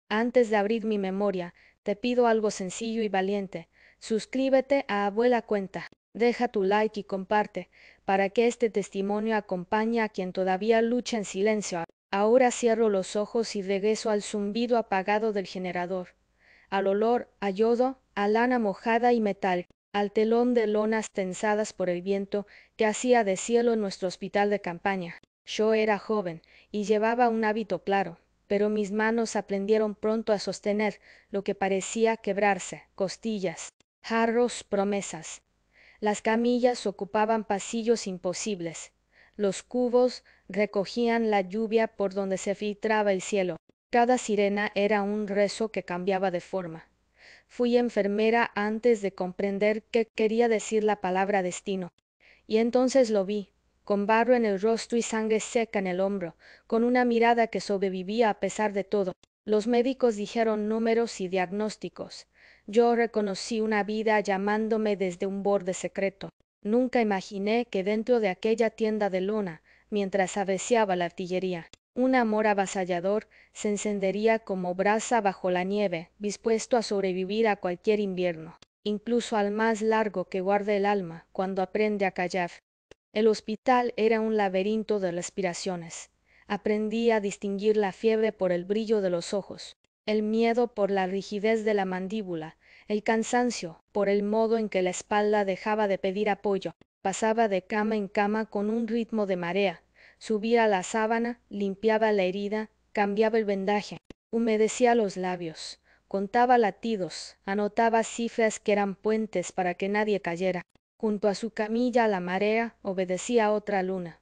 Antes de abrir mi memoria, te pido algo sencillo y valiente. Suscríbete a Abuela Cuenta, deja tu like y comparte, para que este testimonio acompañe a quien todavía lucha en silencio. Ahora cierro los ojos y regreso al zumbido apagado del generador, al olor a yodo, a lana mojada y metal, al telón de lonas tensadas por el viento que hacía de cielo en nuestro hospital de campaña. Yo era joven y llevaba un hábito claro, pero mis manos aprendieron pronto a sostener lo que parecía quebrarse, costillas, jarros, promesas. Las camillas ocupaban pasillos imposibles. Los cubos recogían la lluvia por donde se filtraba el cielo. Cada sirena era un rezo que cambiaba de forma. Fui enfermera antes de comprender qué quería decir la palabra destino. Y entonces lo vi, con barro en el rostro y sangre seca en el hombro, con una mirada que sobrevivía a pesar de todo. Los médicos dijeron números y diagnósticos. Yo reconocí una vida llamándome desde un borde secreto. Nunca imaginé que dentro de aquella tienda de lona, mientras aveciaba la artillería, un amor avasallador se encendería como brasa bajo la nieve, dispuesto a sobrevivir a cualquier invierno, incluso al más largo que guarde el alma cuando aprende a callar. El hospital era un laberinto de respiraciones. Aprendí a distinguir la fiebre por el brillo de los ojos, el miedo por la rigidez de la mandíbula, el cansancio por el modo en que la espalda dejaba de pedir apoyo. Pasaba de cama en cama con un ritmo de marea, subía la sábana, limpiaba la herida, cambiaba el vendaje, humedecía los labios, contaba latidos, anotaba cifras que eran puentes para que nadie cayera. Junto a su camilla la marea obedecía otra luna.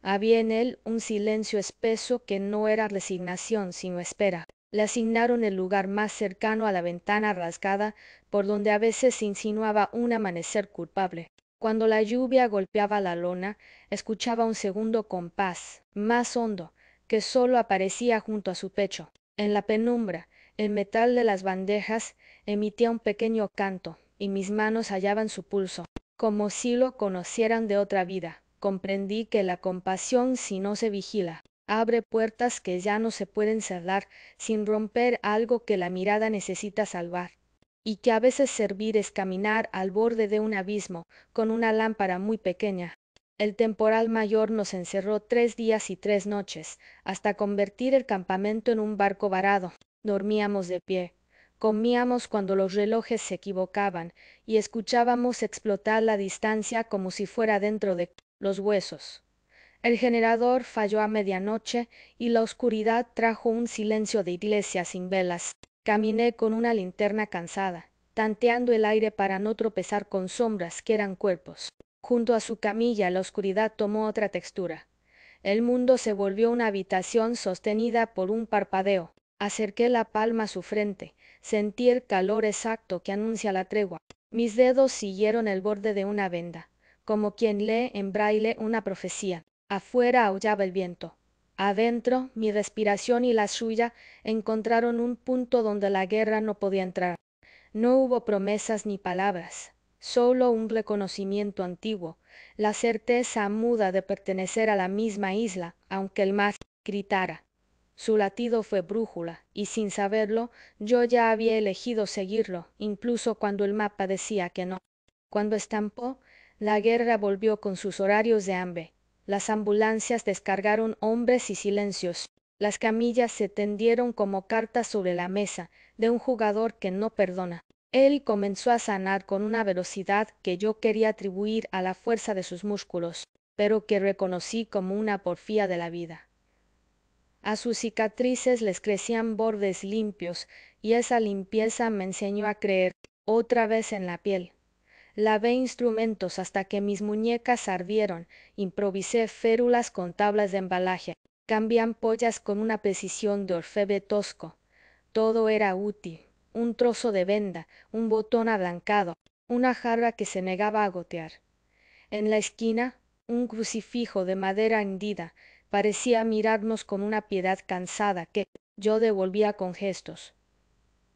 Había en él un silencio espeso que no era resignación sino espera. Le asignaron el lugar más cercano a la ventana rasgada por donde a veces se insinuaba un amanecer culpable. Cuando la lluvia golpeaba la lona, escuchaba un segundo compás, más hondo, que sólo aparecía junto a su pecho. En la penumbra, el metal de las bandejas emitía un pequeño canto, y mis manos hallaban su pulso, como si lo conocieran de otra vida. Comprendí que la compasión, si no se vigila, abre puertas que ya no se pueden cerrar sin romper algo que la mirada necesita salvar, y que a veces servir es caminar al borde de un abismo con una lámpara muy pequeña. El temporal mayor nos encerró 3 días y 3 noches, hasta convertir el campamento en un barco varado. Dormíamos de pie, comíamos cuando los relojes se equivocaban, y escuchábamos explotar la distancia como si fuera dentro de los huesos. El generador falló a medianoche y la oscuridad trajo un silencio de iglesia sin velas. Caminé con una linterna cansada, tanteando el aire para no tropezar con sombras que eran cuerpos. Junto a su camilla la oscuridad tomó otra textura. El mundo se volvió una habitación sostenida por un parpadeo. Acerqué la palma a su frente, sentí el calor exacto que anuncia la tregua. Mis dedos siguieron el borde de una venda, como quien lee en braille una profecía. Afuera aullaba el viento. Adentro, mi respiración y la suya encontraron un punto donde la guerra no podía entrar. No hubo promesas ni palabras, solo un reconocimiento antiguo, la certeza muda de pertenecer a la misma isla, aunque el mar gritara. Su latido fue brújula, y sin saberlo, yo ya había elegido seguirlo, incluso cuando el mapa decía que no. Cuando estampó, la guerra volvió con sus horarios de hambre. Las ambulancias descargaron hombres y silencios. Las camillas se tendieron como cartas sobre la mesa de un jugador que no perdona. Él comenzó a sanar con una velocidad que yo quería atribuir a la fuerza de sus músculos, pero que reconocí como una porfía de la vida. A sus cicatrices les crecían bordes limpios, y esa limpieza me enseñó a creer otra vez en la piel. Lavé instrumentos hasta que mis muñecas ardieron, improvisé férulas con tablas de embalaje, cambié ampollas con una precisión de orfebre tosco. Todo era útil: un trozo de venda, un botón ablancado, una jarra que se negaba a gotear. En la esquina, un crucifijo de madera hendida parecía mirarnos con una piedad cansada que yo devolvía con gestos.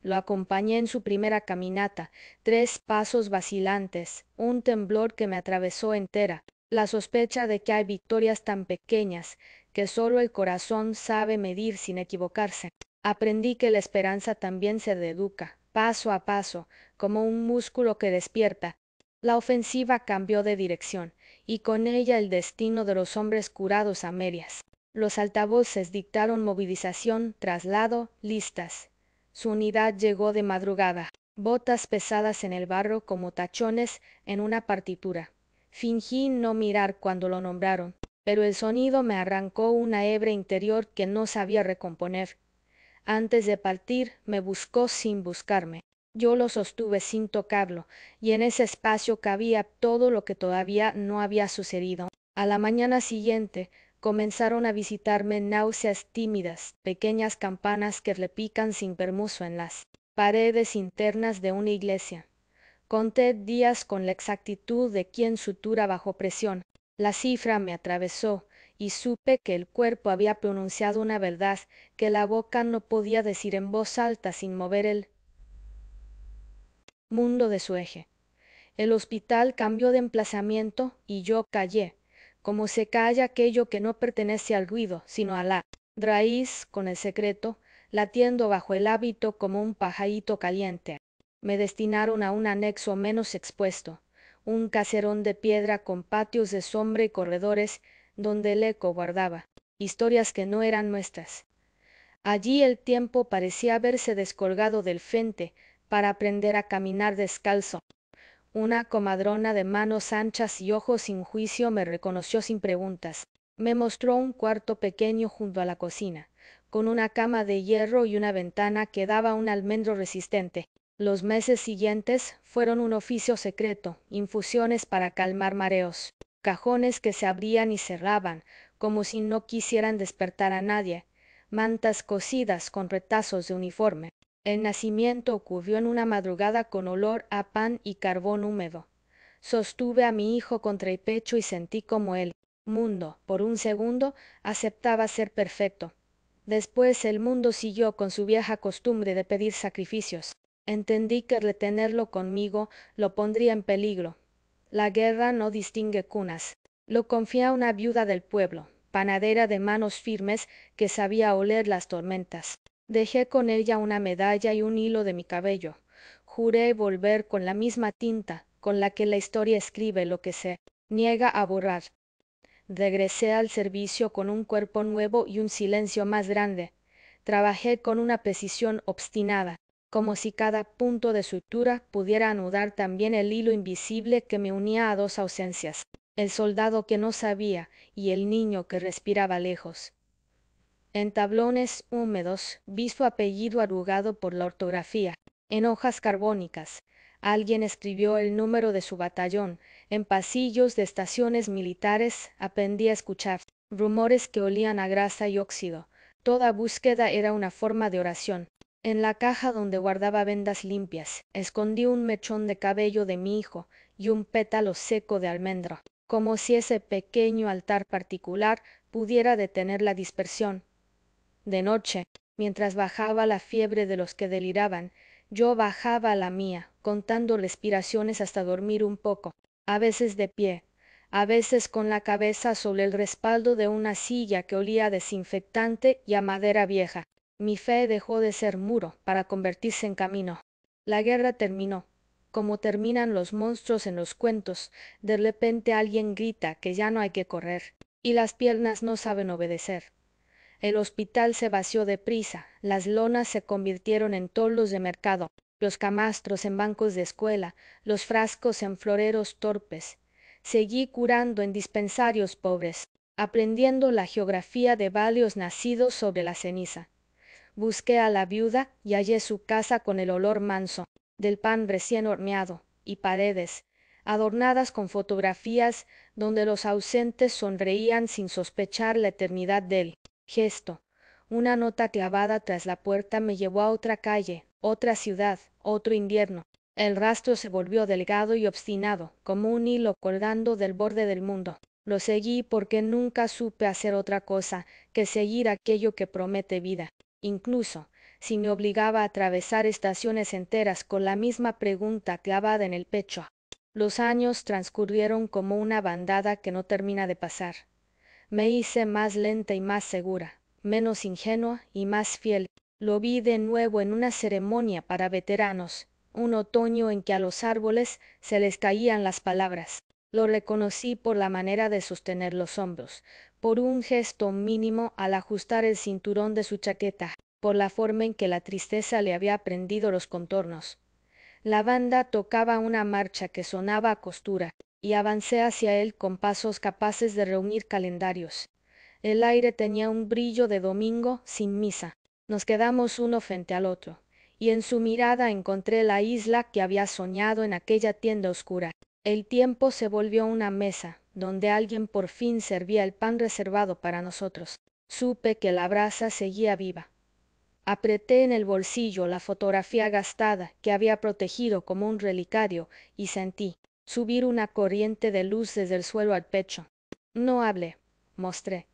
Lo acompañé en su primera caminata, 3 pasos vacilantes, un temblor que me atravesó entera, la sospecha de que hay victorias tan pequeñas que solo el corazón sabe medir sin equivocarse. Aprendí que la esperanza también se reeduca, paso a paso, como un músculo que despierta. La ofensiva cambió de dirección, y con ella el destino de los hombres curados a medias. Los altavoces dictaron movilización, traslado, listas. Su unidad llegó de madrugada, botas pesadas en el barro como tachones en una partitura. Fingí no mirar cuando lo nombraron, pero el sonido me arrancó una hebra interior que no sabía recomponer. Antes de partir me buscó sin buscarme. Yo lo sostuve sin tocarlo, y en ese espacio cabía todo lo que todavía no había sucedido. A la mañana siguiente comenzaron a visitarme náuseas tímidas, pequeñas campanas que repican sin permiso en las paredes internas de una iglesia. Conté días con la exactitud de quien sutura bajo presión. La cifra me atravesó, y supe que el cuerpo había pronunciado una verdad que la boca no podía decir en voz alta sin mover el mundo de su eje. El hospital cambió de emplazamiento y yo callé, como se calla aquello que no pertenece al ruido, sino a la raíz, con el secreto, latiendo bajo el hábito como un pajarito caliente. Me destinaron a un anexo menos expuesto, un caserón de piedra con patios de sombra y corredores donde el eco guardaba historias que no eran nuestras. Allí el tiempo parecía haberse descolgado del frente para aprender a caminar descalzo. Una comadrona de manos anchas y ojos sin juicio me reconoció sin preguntas. Me mostró un cuarto pequeño junto a la cocina, con una cama de hierro y una ventana que daba un almendro resistente. Los meses siguientes fueron un oficio secreto, infusiones para calmar mareos, cajones que se abrían y cerraban, como si no quisieran despertar a nadie, mantas cosidas con retazos de uniforme. El nacimiento ocurrió en una madrugada con olor a pan y carbón húmedo. Sostuve a mi hijo contra el pecho y sentí como el mundo, por un segundo, aceptaba ser perfecto. Después el mundo siguió con su vieja costumbre de pedir sacrificios. Entendí que retenerlo conmigo lo pondría en peligro. La guerra no distingue cunas. Lo confié a una viuda del pueblo, panadera de manos firmes que sabía oler las tormentas. Dejé con ella una medalla y un hilo de mi cabello. Juré volver con la misma tinta con la que la historia escribe lo que se niega a borrar. Regresé al servicio con un cuerpo nuevo y un silencio más grande. Trabajé con una precisión obstinada, como si cada punto de sutura pudiera anudar también el hilo invisible que me unía a dos ausencias, el soldado que no sabía y el niño que respiraba lejos. En tablones húmedos vi su apellido arrugado por la ortografía. En hojas carbónicas alguien escribió el número de su batallón. En pasillos de estaciones militares aprendí a escuchar rumores que olían a grasa y óxido. Toda búsqueda era una forma de oración. En la caja donde guardaba vendas limpias escondí un mechón de cabello de mi hijo y un pétalo seco de almendro, como si ese pequeño altar particular pudiera detener la dispersión. De noche, mientras bajaba la fiebre de los que deliraban, yo bajaba la mía, contando respiraciones hasta dormir un poco, a veces de pie, a veces con la cabeza sobre el respaldo de una silla que olía a desinfectante y a madera vieja. Mi fe dejó de ser muro para convertirse en camino. La guerra terminó. Como terminan los monstruos en los cuentos, de repente alguien grita que ya no hay que correr, y las piernas no saben obedecer. El hospital se vació deprisa, las lonas se convirtieron en toldos de mercado, los camastros en bancos de escuela, los frascos en floreros torpes. Seguí curando en dispensarios pobres, aprendiendo la geografía de valios nacidos sobre la ceniza. Busqué a la viuda y hallé su casa con el olor manso del pan recién horneado y paredes adornadas con fotografías donde los ausentes sonreían sin sospechar la eternidad del gesto. Una nota clavada tras la puerta me llevó a otra calle, otra ciudad, otro invierno. El rastro se volvió delgado y obstinado, como un hilo colgando del borde del mundo. Lo seguí porque nunca supe hacer otra cosa que seguir aquello que promete vida, incluso si me obligaba a atravesar estaciones enteras con la misma pregunta clavada en el pecho. Los años transcurrieron como una bandada que no termina de pasar. Me hice más lenta y más segura, menos ingenua y más fiel. Lo vi de nuevo en una ceremonia para veteranos, un otoño en que a los árboles se les caían las palabras. Lo reconocí por la manera de sostener los hombros, por un gesto mínimo al ajustar el cinturón de su chaqueta, por la forma en que la tristeza le había prendido los contornos. La banda tocaba una marcha que sonaba a costura, y avancé hacia él con pasos capaces de reunir calendarios. El aire tenía un brillo de domingo sin misa. Nos quedamos uno frente al otro, y en su mirada encontré la isla que había soñado en aquella tienda oscura. El tiempo se volvió una mesa, donde alguien por fin servía el pan reservado para nosotros. Supe que la brasa seguía viva. Apreté en el bolsillo la fotografía gastada que había protegido como un relicario y sentí subir una corriente de luz desde el suelo al pecho. No hablé, mostré.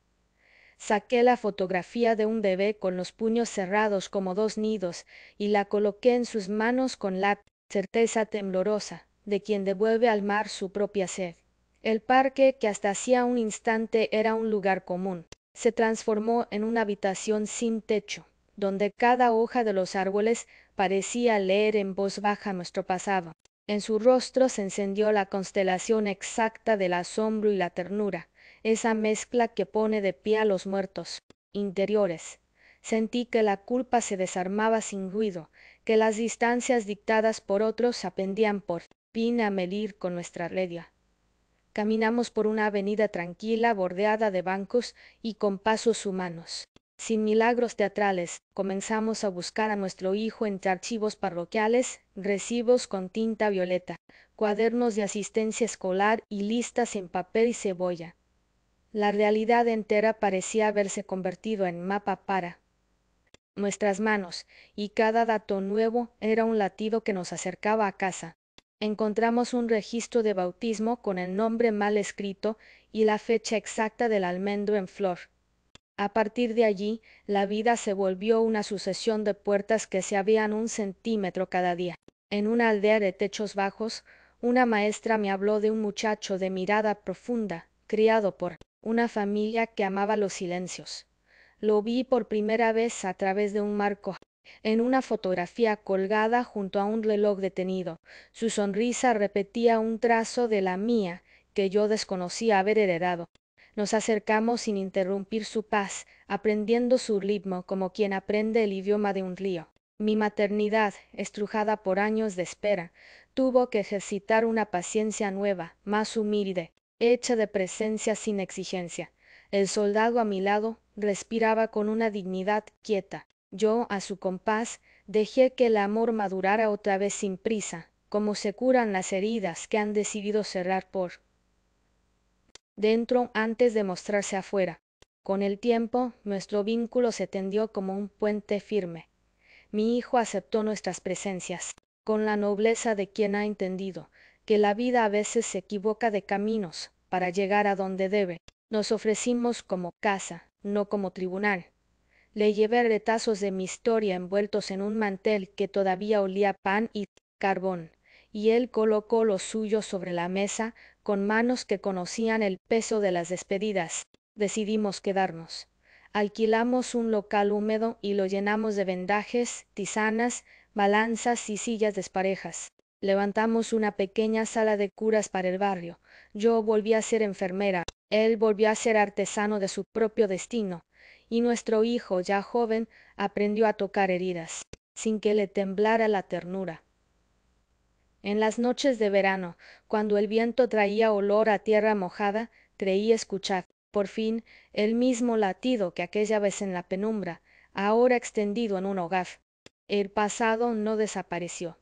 Saqué la fotografía de un bebé con los puños cerrados como dos nidos y la coloqué en sus manos con la certeza temblorosa de quien devuelve al mar su propia sed. El parque, que hasta hacía un instante era un lugar común, se transformó en una habitación sin techo, donde cada hoja de los árboles parecía leer en voz baja nuestro pasado. En su rostro se encendió la constelación exacta del asombro y la ternura, esa mezcla que pone de pie a los muertos interiores. Sentí que la culpa se desarmaba sin ruido, que las distancias dictadas por otros aprendían por fin a medir con nuestra regla. Caminamos por una avenida tranquila, bordeada de bancos y con pasos humanos. Sin milagros teatrales, comenzamos a buscar a nuestro hijo entre archivos parroquiales, recibos con tinta violeta, cuadernos de asistencia escolar y listas en papel y cebolla. La realidad entera parecía haberse convertido en mapa para nuestras manos, y cada dato nuevo era un latido que nos acercaba a casa. Encontramos un registro de bautismo con el nombre mal escrito y la fecha exacta del almendro en flor. A partir de allí, la vida se volvió una sucesión de puertas que se abrían 1 centímetro cada día. En una aldea de techos bajos, una maestra me habló de un muchacho de mirada profunda, criado por una familia que amaba los silencios. Lo vi por primera vez a través de un marco, en una fotografía colgada junto a un reloj detenido. Su sonrisa repetía un trazo de la mía que yo desconocía haber heredado. Nos acercamos sin interrumpir su paz, aprendiendo su ritmo como quien aprende el idioma de un río. Mi maternidad, estrujada por años de espera, tuvo que ejercitar una paciencia nueva, más humilde, hecha de presencia sin exigencia. El soldado a mi lado respiraba con una dignidad quieta. Yo, a su compás, dejé que el amor madurara otra vez sin prisa, como se curan las heridas que han decidido cerrar por dentro antes de mostrarse afuera. Con el tiempo, nuestro vínculo se tendió como un puente firme. Mi hijo aceptó nuestras presencias, con la nobleza de quien ha entendido que la vida a veces se equivoca de caminos para llegar a donde debe. Nos ofrecimos como casa, no como tribunal. Le llevé retazos de mi historia envueltos en un mantel que todavía olía a pan y carbón, y él colocó los suyos sobre la mesa con manos que conocían el peso de las despedidas. Decidimos quedarnos. Alquilamos un local húmedo y lo llenamos de vendajes, tisanas, balanzas y sillas desparejas. Levantamos una pequeña sala de curas para el barrio. Yo volví a ser enfermera, él volvió a ser artesano de su propio destino, y nuestro hijo, ya joven, aprendió a tocar heridas, sin que le temblara la ternura. En las noches de verano, cuando el viento traía olor a tierra mojada, creí escuchar, por fin, el mismo latido que aquella vez en la penumbra, ahora extendido en un hogar. El pasado no desapareció,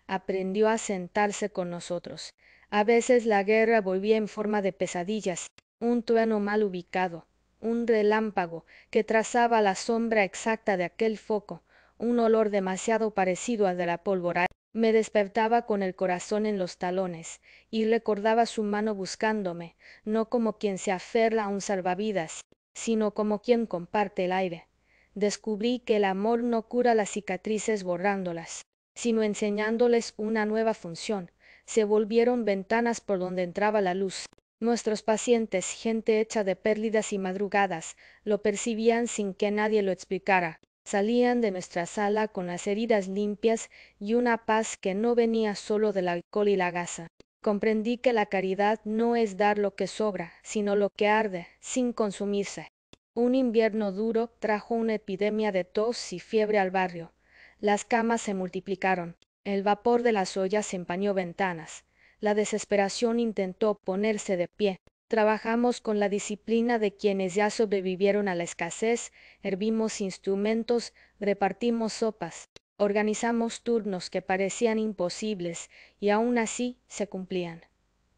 aprendió a sentarse con nosotros. A veces la guerra volvía en forma de pesadillas, un trueno mal ubicado, un relámpago que trazaba la sombra exacta de aquel foco, un olor demasiado parecido al de la pólvora. Me despertaba con el corazón en los talones, y recordaba su mano buscándome, no como quien se aferra a un salvavidas, sino como quien comparte el aire. Descubrí que el amor no cura las cicatrices borrándolas, sino enseñándoles una nueva función. Se volvieron ventanas por donde entraba la luz. Nuestros pacientes, gente hecha de pérdidas y madrugadas, lo percibían sin que nadie lo explicara. salían de nuestra sala con las heridas limpias y una paz que no venía sólo del alcohol y la gasa. Comprendí que la caridad no es dar lo que sobra, sino lo que arde, sin consumirse. Un invierno duro trajo una epidemia de tos y fiebre al barrio. Las camas se multiplicaron. El vapor de las ollas empañó ventanas. La desesperación intentó ponerse de pie. Trabajamos con la disciplina de quienes ya sobrevivieron a la escasez, hervimos instrumentos, repartimos sopas, organizamos turnos que parecían imposibles y aun así se cumplían.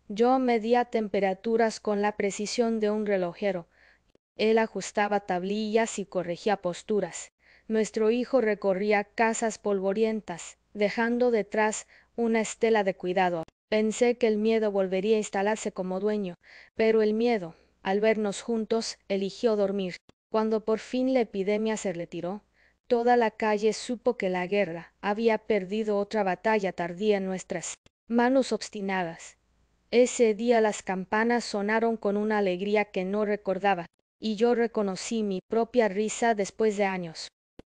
Yo medía temperaturas con la precisión de un relojero. Él ajustaba tablillas y corregía posturas. Nuestro hijo recorría casas polvorientas, dejando detrás una estela de cuidado. Pensé que el miedo volvería a instalarse como dueño, pero el miedo, al vernos juntos, eligió dormir. Cuando por fin la epidemia se retiró, toda la calle supo que la guerra había perdido otra batalla tardía en nuestras manos obstinadas. Ese día las campanas sonaron con una alegría que no recordaba, y yo reconocí mi propia risa después de años.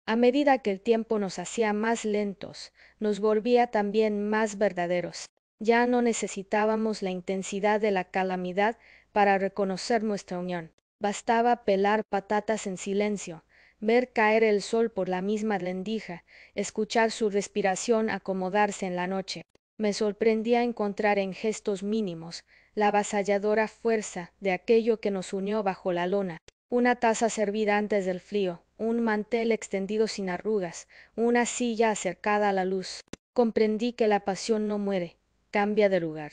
A medida que el tiempo nos hacía más lentos, nos volvía también más verdaderos. Ya no necesitábamos la intensidad de la calamidad para reconocer nuestra unión. Bastaba pelar patatas en silencio, ver caer el sol por la misma rendija, escuchar su respiración acomodarse en la noche. Me sorprendía encontrar en gestos mínimos la avasalladora fuerza de aquello que nos unió bajo la lona. Una taza servida antes del frío, un mantel extendido sin arrugas, una silla acercada a la luz. Comprendí que la pasión no muere, cambia de lugar.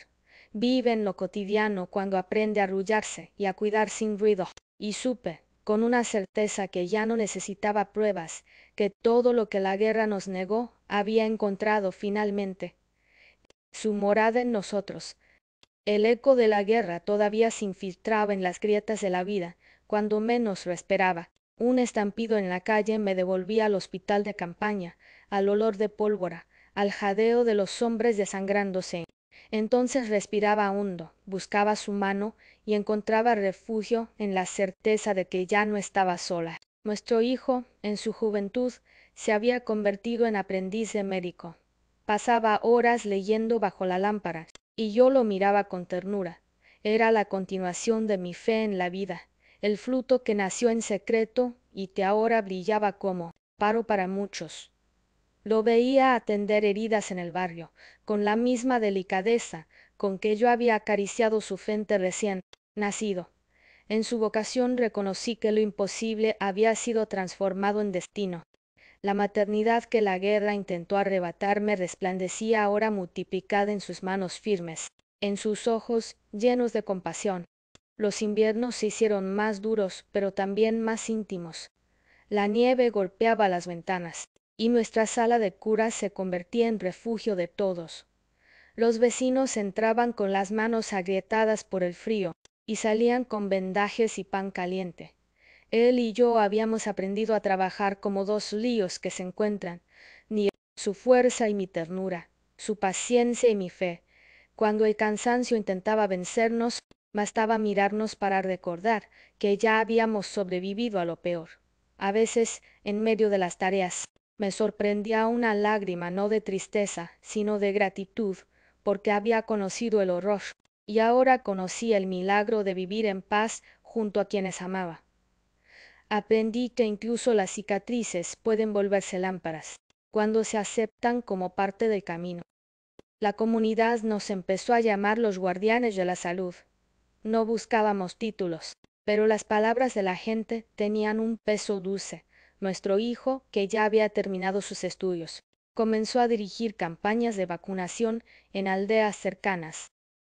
Vive en lo cotidiano cuando aprende a arrullarse y a cuidar sin ruido. Y supe, con una certeza que ya no necesitaba pruebas, que todo lo que la guerra nos negó había encontrado finalmente su morada en nosotros. El eco de la guerra todavía se infiltraba en las grietas de la vida, cuando menos lo esperaba. Un estampido en la calle me devolvía al hospital de campaña, al olor de pólvora, al jadeo de los hombres desangrándose. Entonces respiraba hondo, buscaba su mano y encontraba refugio en la certeza de que ya no estaba sola. Nuestro hijo, en su juventud, se había convertido en aprendiz de médico. Pasaba horas leyendo bajo la lámpara, y yo lo miraba con ternura. Era la continuación de mi fe en la vida, el fruto que nació en secreto y que ahora brillaba como paro para muchos. Lo veía atender heridas en el barrio, con la misma delicadeza con que yo había acariciado su frente recién nacido. En su vocación reconocí que lo imposible había sido transformado en destino. La maternidad que la guerra intentó arrebatarme resplandecía ahora multiplicada en sus manos firmes, en sus ojos llenos de compasión. Los inviernos se hicieron más duros, pero también más íntimos. La nieve golpeaba las ventanas, y nuestra sala de curas se convertía en refugio de todos. Los vecinos entraban con las manos agrietadas por el frío, y salían con vendajes y pan caliente. Él y yo habíamos aprendido a trabajar como dos líos que se encuentran, ni su fuerza y mi ternura, su paciencia y mi fe. Cuando el cansancio intentaba vencernos, bastaba mirarnos para recordar que ya habíamos sobrevivido a lo peor. A veces, en medio de las tareas, me sorprendía una lágrima no de tristeza, sino de gratitud, porque había conocido el horror, y ahora conocía el milagro de vivir en paz junto a quienes amaba. Aprendí que incluso las cicatrices pueden volverse lámparas, cuando se aceptan como parte del camino. La comunidad nos empezó a llamar los guardianes de la salud. No buscábamos títulos, pero las palabras de la gente tenían un peso dulce. Nuestro hijo, que ya había terminado sus estudios, comenzó a dirigir campañas de vacunación en aldeas cercanas.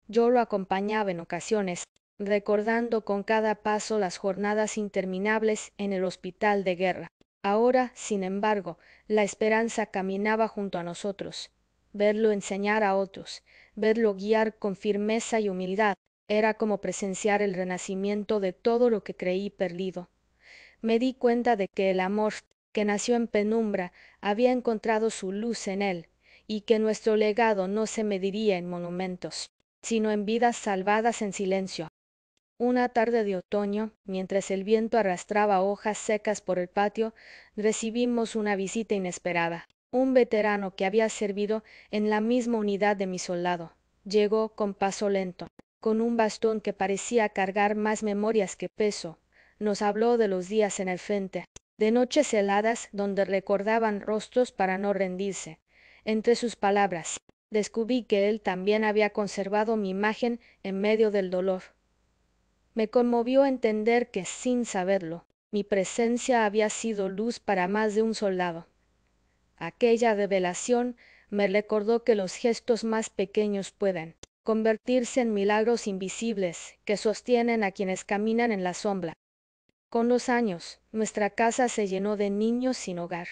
Yo lo acompañaba en ocasiones, recordando con cada paso las jornadas interminables en el hospital de guerra. Ahora, sin embargo, la esperanza caminaba junto a nosotros. Verlo enseñar a otros, verlo guiar con firmeza y humildad, era como presenciar el renacimiento de todo lo que creí perdido. Me di cuenta de que el amor, que nació en penumbra, había encontrado su luz en él, y que nuestro legado no se mediría en monumentos, sino en vidas salvadas en silencio. Una tarde de otoño, mientras el viento arrastraba hojas secas por el patio, recibimos una visita inesperada. Un veterano que había servido en la misma unidad de mi soldado. Llegó con paso lento, con un bastón que parecía cargar más memorias que peso. Nos habló de los días en el frente, de noches heladas donde recordaban rostros para no rendirse. Entre sus palabras, descubrí que él también había conservado mi imagen en medio del dolor. Me conmovió entender que, sin saberlo, mi presencia había sido luz para más de un soldado. Aquella revelación me recordó que los gestos más pequeños pueden convertirse en milagros invisibles que sostienen a quienes caminan en la sombra. Con los años, nuestra casa se llenó de niños sin hogar.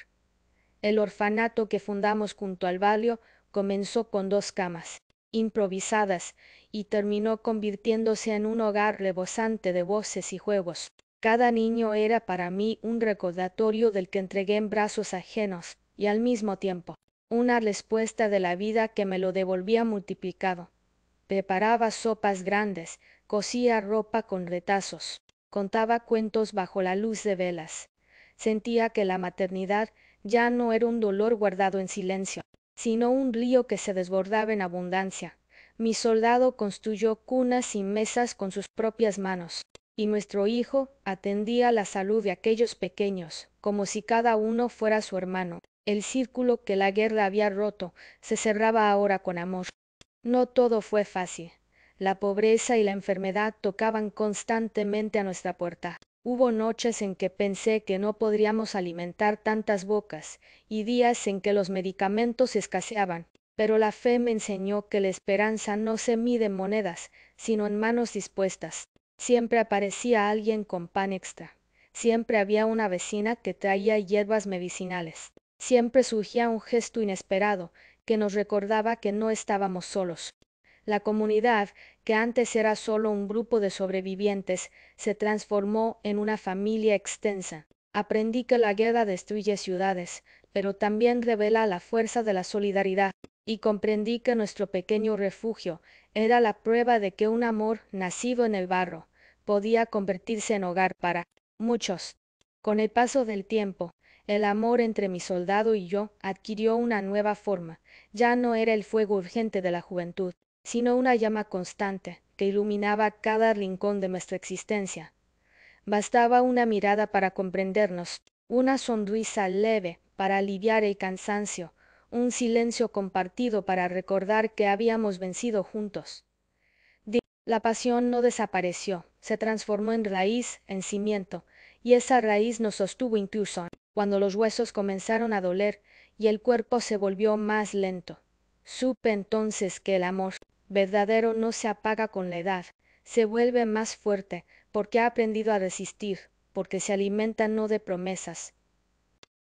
El orfanato que fundamos junto al barrio comenzó con 2 camas, improvisadas, y terminó convirtiéndose en un hogar rebosante de voces y juegos. Cada niño era para mí un recordatorio del que entregué en brazos ajenos y al mismo tiempo una respuesta de la vida que me lo devolvía multiplicado. Preparaba sopas grandes, cosía ropa con retazos, contaba cuentos bajo la luz de velas. Sentía que la maternidad ya no era un dolor guardado en silencio, sino un río que se desbordaba en abundancia. Mi soldado construyó cunas y mesas con sus propias manos, y nuestro hijo atendía la salud de aquellos pequeños, como si cada uno fuera su hermano. El círculo que la guerra había roto se cerraba ahora con amor. No todo fue fácil. La pobreza y la enfermedad tocaban constantemente a nuestra puerta. Hubo noches en que pensé que no podríamos alimentar tantas bocas y días en que los medicamentos escaseaban, pero la fe me enseñó que la esperanza no se mide en monedas, sino en manos dispuestas. Siempre aparecía alguien con pan extra. Siempre había una vecina que traía hierbas medicinales. Siempre surgía un gesto inesperado que nos recordaba que no estábamos solos. La comunidad, que antes era solo un grupo de sobrevivientes, se transformó en una familia extensa. Aprendí que la guerra destruye ciudades, pero también revela la fuerza de la solidaridad, y comprendí que nuestro pequeño refugio era la prueba de que un amor nacido en el barro podía convertirse en hogar para muchos. Con el paso del tiempo, el amor entre mi soldado y yo adquirió una nueva forma. Ya no era el fuego urgente de la juventud, sino una llama constante que iluminaba cada rincón de nuestra existencia. Bastaba una mirada para comprendernos, una sonrisa leve para aliviar el cansancio, un silencio compartido para recordar que habíamos vencido juntos. La pasión no desapareció, se transformó en raíz, en cimiento, y esa raíz nos sostuvo incluso cuando los huesos comenzaron a doler y el cuerpo se volvió más lento. Supe entonces que el amor verdadero no se apaga con la edad, se vuelve más fuerte porque ha aprendido a resistir, porque se alimenta no de promesas,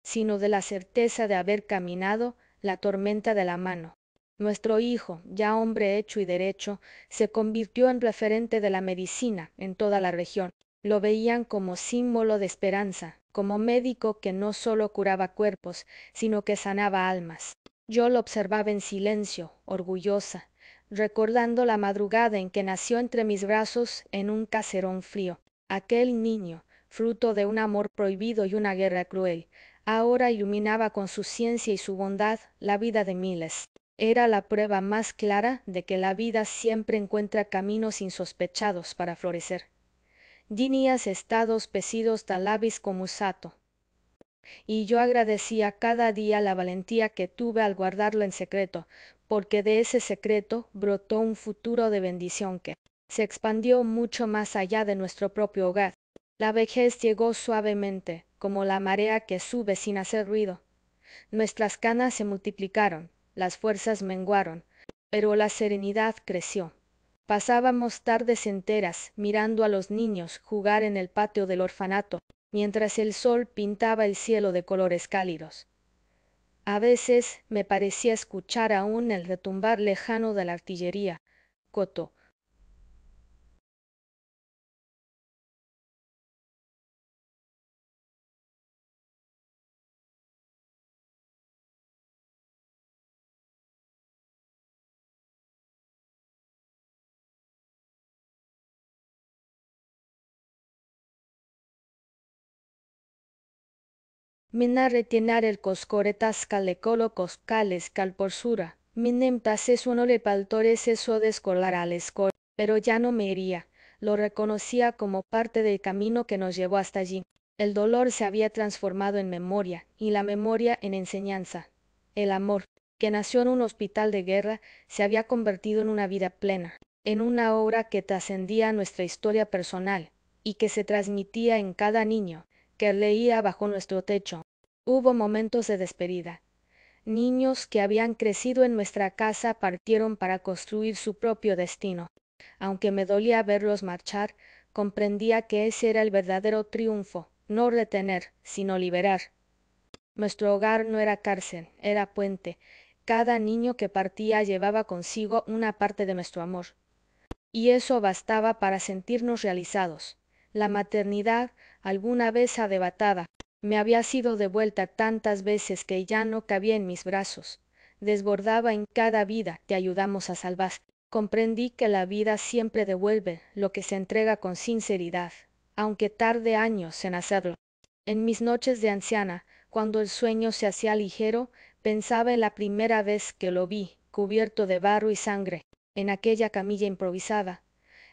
sino de la certeza de haber caminado la tormenta de la mano. Nuestro hijo, ya hombre hecho y derecho, se convirtió en referente de la medicina en toda la región. Lo veían como símbolo de esperanza, como médico que no solo curaba cuerpos, sino que sanaba almas. Yo lo observaba en silencio, orgullosa, recordando la madrugada en que nació entre mis brazos en un caserón frío. Aquel niño, fruto de un amor prohibido y una guerra cruel, ahora iluminaba con su ciencia y su bondad la vida de miles. Era la prueba más clara de que la vida siempre encuentra caminos insospechados para florecer. Dinias estados pesidos da labis comusato, y yo agradecía cada día la valentía que tuve al guardarlo en secreto, porque de ese secreto brotó un futuro de bendición que se expandió mucho más allá de nuestro propio hogar. La vejez llegó suavemente, como la marea que sube sin hacer ruido. Nuestras canas se multiplicaron, las fuerzas menguaron, pero la serenidad creció. Pasábamos tardes enteras mirando a los niños jugar en el patio del orfanato, mientras el sol pintaba el cielo de colores cálidos. A veces me parecía escuchar aún el retumbar lejano de la artillería. Coto, Mina retinar el coscoretas calecolo coscales calporsura. Minem tases uno le paltores eso de escolar al escol, pero ya no me hería. Lo reconocía como parte del camino que nos llevó hasta allí. El dolor se había transformado en memoria, y la memoria en enseñanza. El amor, que nació en un hospital de guerra, se había convertido en una vida plena, en una obra que trascendía nuestra historia personal, y que se transmitía en cada niño que leía bajo nuestro techo. Hubo momentos de despedida. Niños que habían crecido en nuestra casa partieron para construir su propio destino. Aunque me dolía verlos marchar, comprendía que ese era el verdadero triunfo, no retener, sino liberar. Nuestro hogar no era cárcel, era puente. Cada niño que partía llevaba consigo una parte de nuestro amor. Y eso bastaba para sentirnos realizados. La maternidad, alguna vez arrebatada, me había sido devuelta tantas veces que ya no cabía en mis brazos. Desbordaba en cada vida que ayudamos a salvar. Comprendí que la vida siempre devuelve lo que se entrega con sinceridad, aunque tarde años en hacerlo. En mis noches de anciana, cuando el sueño se hacía ligero, pensaba en la primera vez que lo vi, cubierto de barro y sangre, en aquella camilla improvisada.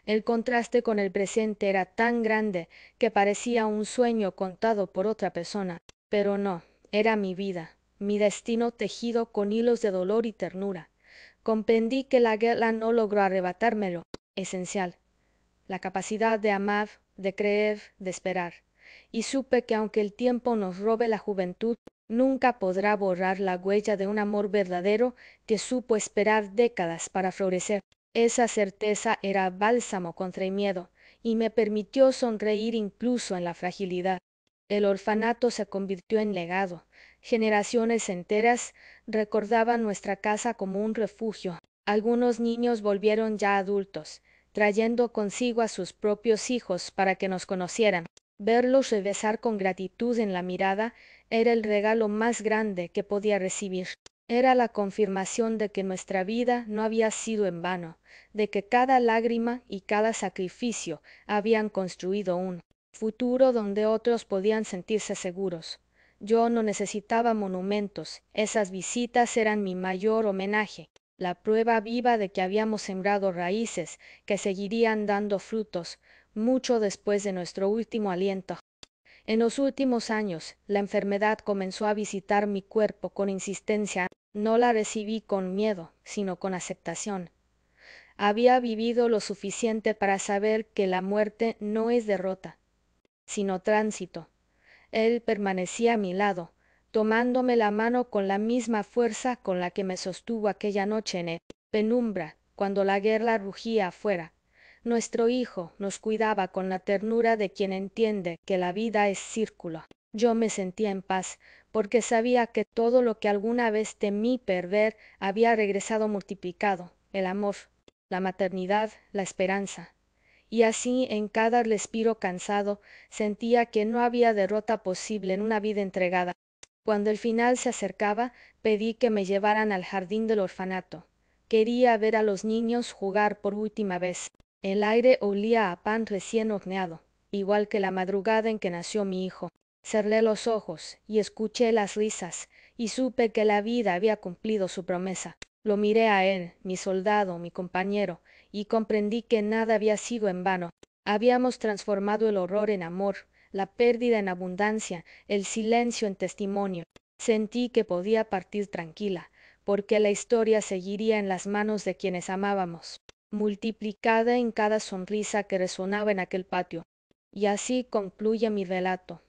El contraste con el presente era tan grande que parecía un sueño contado por otra persona, pero no, era mi vida, mi destino tejido con hilos de dolor y ternura. Comprendí que la guerra no logró arrebatármelo, esencial, la capacidad de amar, de creer, de esperar. Y supe que aunque el tiempo nos robe la juventud, nunca podrá borrar la huella de un amor verdadero que supo esperar décadas para florecer. Esa certeza era bálsamo contra el miedo, y me permitió sonreír incluso en la fragilidad. El orfanato se convirtió en legado. Generaciones enteras recordaban nuestra casa como un refugio. Algunos niños volvieron ya adultos, trayendo consigo a sus propios hijos para que nos conocieran. Verlos regresar con gratitud en la mirada era el regalo más grande que podía recibir. Era la confirmación de que nuestra vida no había sido en vano, de que cada lágrima y cada sacrificio habían construido un futuro donde otros podían sentirse seguros. Yo no necesitaba monumentos, esas visitas eran mi mayor homenaje, la prueba viva de que habíamos sembrado raíces que seguirían dando frutos mucho después de nuestro último aliento. En los últimos años, la enfermedad comenzó a visitar mi cuerpo con insistencia. No la recibí con miedo, sino con aceptación. Había vivido lo suficiente para saber que la muerte no es derrota, sino tránsito. Él permanecía a mi lado, tomándome la mano con la misma fuerza con la que me sostuvo aquella noche en penumbra, cuando la guerra rugía afuera. Nuestro hijo nos cuidaba con la ternura de quien entiende que la vida es círculo. Yo me sentía en paz, porque sabía que todo lo que alguna vez temí perder había regresado multiplicado, el amor, la maternidad, la esperanza. Y así en cada respiro cansado sentía que no había derrota posible en una vida entregada. Cuando el final se acercaba, pedí que me llevaran al jardín del orfanato. Quería ver a los niños jugar por última vez. El aire olía a pan recién horneado, igual que la madrugada en que nació mi hijo. Cerré los ojos y escuché las risas, y supe que la vida había cumplido su promesa. Lo miré a él, mi soldado, mi compañero, y comprendí que nada había sido en vano. Habíamos transformado el horror en amor, la pérdida en abundancia, el silencio en testimonio. Sentí que podía partir tranquila, porque la historia seguiría en las manos de quienes amábamos, multiplicada en cada sonrisa que resonaba en aquel patio. Y así concluye mi relato.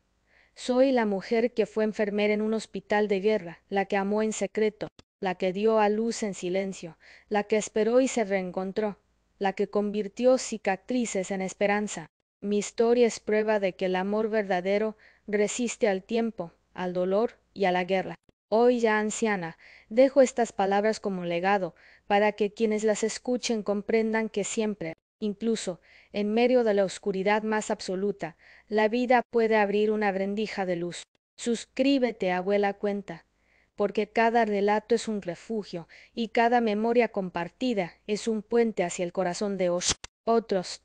Soy la mujer que fue enfermera en un hospital de guerra, la que amó en secreto, la que dio a luz en silencio, la que esperó y se reencontró, la que convirtió cicatrices en esperanza. Mi historia es prueba de que el amor verdadero resiste al tiempo, al dolor y a la guerra. Hoy ya anciana, dejo estas palabras como legado, para que quienes las escuchen comprendan que siempre, incluso en medio de la oscuridad más absoluta, la vida puede abrir una rendija de luz. Suscríbete, abuela cuenta, porque cada relato es un refugio y cada memoria compartida es un puente hacia el corazón de otros.